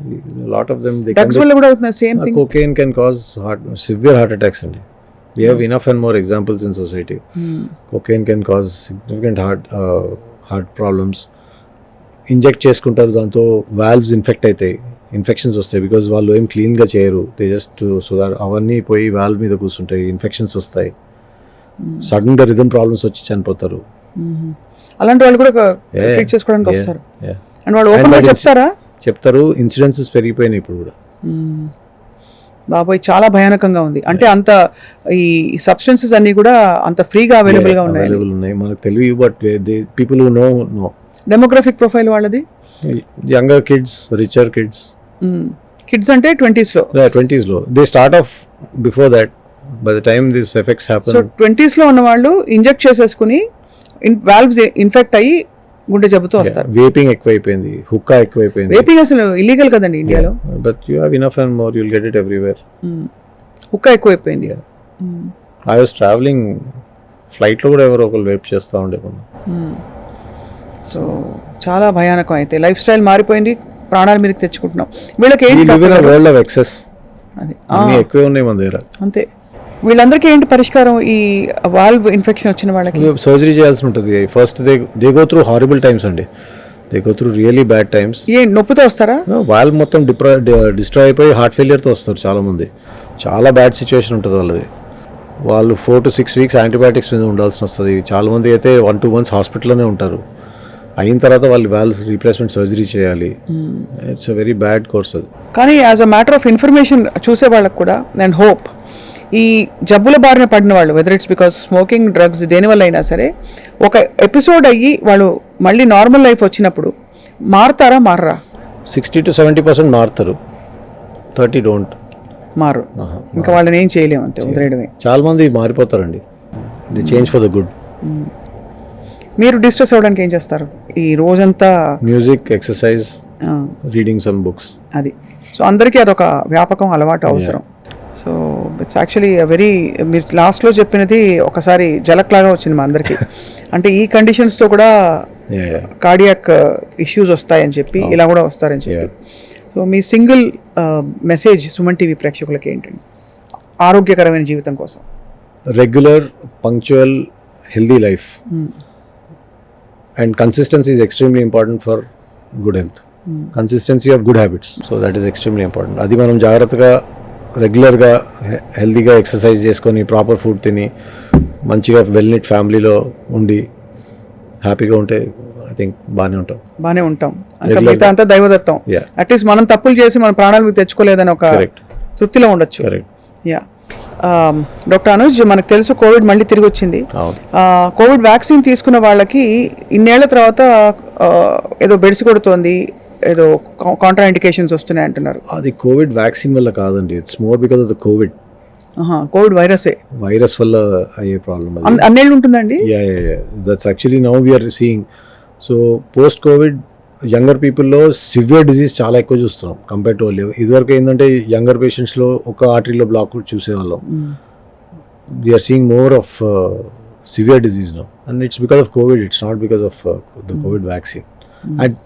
Lot of them. డ్రగ్స్ వల్ల కూడా అవుతుంది same thing. Cocaine can cause severe heart attacks అండి. We have enough and more examples in society. Cocaine can cause significant heart problems. Inject చేసుకుంటారు, దాంతో వాల్వ్స్ ఇన్ఫెక్ట్ అవుతాయి, ఇన్ఫెక్షన్స్ వస్తాయి బికాజ్ వాళ్ళు ఏం క్లీన్గా చేయరు. దే జస్ట్ సో దట్ అవన్నీ పోయి వాల్వ్ మీద కూర్చుంటాయి, ఇన్ఫెక్షన్స్ వస్తాయి, సడన్గా రిథమ్ ప్రాబ్లమ్స్ వచ్చి చనిపోతారు. అలాంటి వాళ్ళు కూడా ట్రీట్ చేసుకోవడానికి వస్తారు. అండ్ వాళ్ళు ఓపెన్గా చెప్తారు. ఇన్సిడెన్సెస్ పెరిగిపోయినాయి ఇప్పుడు కూడా. బాబోయ్ చాలా భయానకంగా ఉంది. అంటే అంత ఈ సబ్స్టెన్సెస్ అన్ని కూడా అంత ఫ్రీగా అవైలబుల్గా ఉన్నాయి మనకు తెలియదు. But people who know. Demographic profile వాళ్ళది younger kids, richer kids. Kids అంటే 20s లో they start of before that by the time this effects happen. So 20s లో ఉన్న వాళ్ళు ఇంజెక్ట్ చేసేసుకుని వాల్వ్స్ ఇన్ఫెక్ట్ అయ్యి గుండె జబ్బుతో వస్తారు. వేపింగ్ ఎక్కువైపోయింది, హుక్కా ఎక్కువైపోయింది. వేపింగ్ అసలు ఇల్లీగల్ కదండి ఇండియాలో. But you have enough and more, you will get it everywhere. హుక్కా ఎక్కువైపోయింది. ఐ వాస్ ట్రావెలింగ్, ఫ్లైట్లో కూడా ఎవరో ఒకరు వేప్ చేస్తూ ఉండేకున్నా. సో చాలా భయానకం. అయితే లైఫ్ స్టైల్ మారిపోయింది, ప్రాణాలు మీదకి తెచ్చుకుంటున్నాం. వీళ్ళకి ఏంటి వరల్డ్ ఆఫ్ ఎక్సెస్, అన్ని ఎక్కువే ఉన్నాయి మన దగ్గర. అంతే. వీళ్ళందరికీ ఏంటి పరిష్కారం? ఈ వాల్వ్ ఇన్ఫెక్షన్ వచ్చిన వాళ్ళకి సర్జరీ చేయాల్సి ఉంటుంది. First they go through horrible times అండి. They go through really bad times. నొప్పితో వస్తారా? వాల్వ్ మొత్తం డిస్ట్రాయ్ అయిపోయి హార్ట్ ఫెయిలియర్తో వస్తారు చాలా మంది. చాలా బ్యాడ్ సిచ్యువేషన్ ఉంటుంది వాళ్ళది. వాళ్ళు 4 to 6 weeks యాంటీబయాటిక్స్ మీద ఉండాల్సి వస్తుంది. చాలా మంది అయితే 1-2 months హాస్పిటల్లోనే ఉంటారు. అయిన తర్వాత వాళ్ళు వాల్వ్స్ రీప్లేస్మెంట్ సర్జరీ చేయాలి. It's a very bad course అది. కానీ as a matter of information చూసే వాళ్ళకి కూడా అండ్ హోప్, ఈ జబ్బుల బారిన పడిన వాళ్ళు whether it's because smoking, drugs, దేనివల్ల అయినా సరే ఒక ఎపిసోడ్ అయ్యి వాళ్ళు మళ్ళీ నార్మల్ లైఫ్ వచ్చినప్పుడు మారతారా మారరా? 60 to 70% మారుతారు, 30 డోంట్ మారు. ఇంకా వాళ్ళని ఏం చేయలేము, అంతే వదిలేయడమే. చాలా మంది మారిపోతారండి. The change for the good. మీరు డిస్ట్రెస్ అవ్వడానికి ఏం చేస్తారు ఈ రోజంతా? Music, exercise, reading some books. అది సో అందరికీ అదొక వ్యాపకం అలవాటు అవసరం. సో ఇట్స్ యాక్చువల్లీ వెరీ, మీరు లాస్ట్లో చెప్పినది ఒకసారి జలక్ లాగా వచ్చింది మా అందరికీ. అంటే ఈ కండిషన్స్తో కూడా కార్డియాక్ ఇష్యూస్ వస్తాయని చెప్పి ఇలా కూడా వస్తారని చెప్పి. సో మీ సింగిల్ మెసేజ్ సుమన్ టీవీ ప్రేక్షకులకి ఏంటండి ఆరోగ్యకరమైన జీవితం కోసం? Regular, punctual, healthy life and consistency is extremely important for good health. Consistency of good habits, so that is extremely important. అది మనం జాగ్రత్తగా రెగ్యులర్గా హెల్తీగా ఎక్సర్సైజ్ చేసుకొని ప్రాపర్ ఫుడ్ తిని మంచిగా వెల్ నిట్ ఫ్యామిలీలో ఉండి హ్యాపీగా ఉంటే ఐ థింక్ బాగానే ఉంటాం. మిగతా అంతా దైవదత్తం. అట్లీస్ట్ మనం తప్పులు చేసి మన ప్రాణాలు తెచ్చుకోలేదని ఒక తృప్తిలో ఉండొచ్చు. యా. డాక్టర్ అనుజ్, మనకు తెలుసు కోవిడ్ మళ్ళీ తిరిగి వచ్చింది. కోవిడ్ వ్యాక్సిన్ తీసుకున్న వాళ్ళకి ఇన్నేళ్ల తర్వాత ఏదో బెడిసి కొడుతోంది, ఏదో కాంట్రా ఇండికేషన్స్ వస్తున్నాయి అంటున్నారు. అది కోవిడ్ వ్యాక్సిన్ వల్ల కాదండి, it's more because of the COVID virus వల్ల అయ్యే ప్రాబ్లమ్. అన్నేళ్ళు ఉంటుందండి. That's actually now we're seeing. So post COVID younger పీపుల్లో సివియర్ డిజీజ్ చాలా ఎక్కువ చూస్తున్నాం కంపేర్ టు వాళ్ళు. ఇదివరకు ఏంటంటే యంగర్ పేషెంట్స్లో ఒక ఆర్టరీలో బ్లాక్ చూసేవాళ్ళం. We are seeing more of severe disease now and it's because of COVID, it's not because of the COVID vaccine. And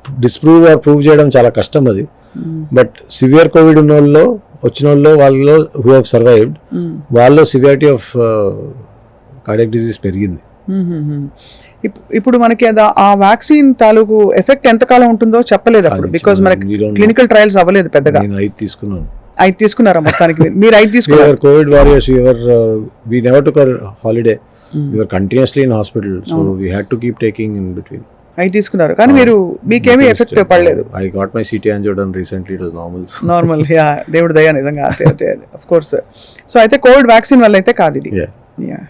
prove చేయడం చాలా కష్టం అది. బట్ సివియర్ కోవిడ్ ఉన్న వాళ్ళలో హూ హ్యావ్ సర్వైవ్డ్, వాళ్ళలో సివియారిటీ ఆఫ్ కార్డియాక్ డిజీజ్ పెరిగింది. ఇప్పుడు మనకి ఆ వ్యాక్సిన్ తాలూకు ఎఫెక్ట్ ఎంతకాలం ఉంటుందో చెప్పలేదు అప్పుడు, బికాస్ మనకి క్లినికల్ ట్రయల్స్ అవ్వలేదు పెద్దగా. 5 తీసుకున్నారా మొత్తానికి? మీరు 5 తీసుకున్నారు. Covid warriors we never took a holiday. We were continuously in hospital, so we had to keep taking in between. 5 తీసుకున్నారు కానీ మీకేమీ ఎఫెక్ట్ పడలేదు. I got my CT angio done recently, it was normal. Yeah, దేవుడి దయ నిజంగా, of course. So అయితే Covid vaccine వల్ల అయితే కాదు ఇది. యా,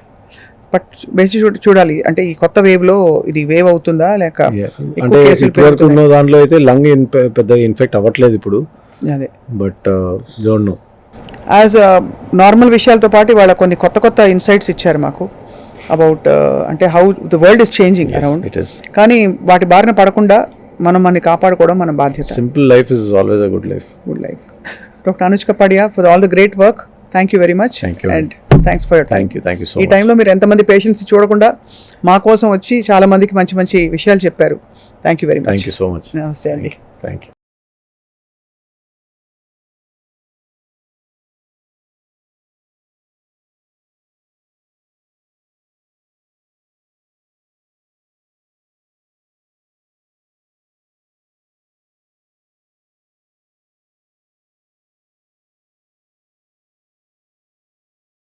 బట్ బేసి చూడాలి అంటే ఈ కొత్త వేవ్ లో ఇది వేవ్ అవుతుందా లేక. అంటే ఇప్పటివరకు ఉన్న దాంట్లో అయితే లంగ్ పెద్ద ఇన్ఫెక్ట్ అవ్వట్లేదు ఇప్పుడు. అదే, but don't know. As normal విషయాలతో పాటు వాళ్ళ కొన్ని కొత్త ఇన్సైట్స్ ఇచ్చారు మాకు అబౌట్ అంటే how the world is changing around. కానీ వాటి బారిన పడకుండా మనల్ని కాపాడుకోవడం మన బాధ్యత. Simple life is always a good life. Doctor Anuj Kapadia, for all the great work. Thank you very much. And thanks for your time. Thank you so much. ఈ టైంలో మీరు ఎంతమంది పేషెంట్స్ చూడకుండా మా కోసం వచ్చి చాలా మందికి మంచి విషయాలు చెప్పారు. Thank you very much. Thank you so much. నమస్తే అండి. Thank you.